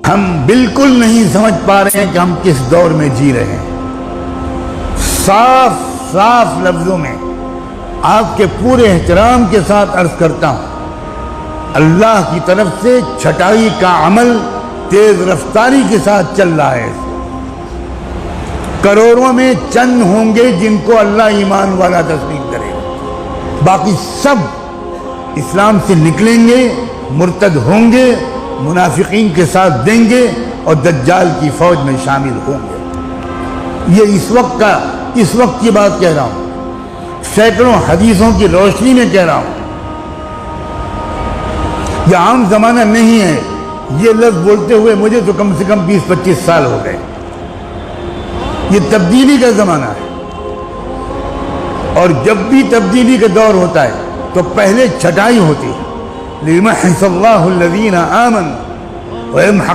ہم بالکل نہیں سمجھ پا رہے ہیں کہ ہم کس دور میں جی رہے ہیں۔ صاف صاف لفظوں میں آپ کے پورے احترام کے ساتھ عرض کرتا ہوں، اللہ کی طرف سے چھٹائی کا عمل تیز رفتاری کے ساتھ چل رہا ہے۔ کروڑوں میں چند ہوں گے جن کو اللہ ایمان والا تسلیم کرے گا، باقی سب اسلام سے نکلیں گے، مرتد ہوں گے، منافقین کے ساتھ دیں گے اور دجال کی فوج میں شامل ہوں گے۔ یہ اس وقت کی بات کہہ رہا ہوں، سینکڑوں حدیثوں کی روشنی میں کہہ رہا ہوں۔ یہ عام زمانہ نہیں ہے، یہ لفظ بولتے ہوئے مجھے تو کم سے کم 20-25 سال ہو گئے۔ یہ تبدیلی کا زمانہ ہے، اور جب بھی تبدیلی کا دور ہوتا ہے تو پہلے چھٹائی ہوتی ہے۔ لِيُمَحِّصَ اللَّهُ الَّذِينَ آمَنُوا وَيَمْحَقَ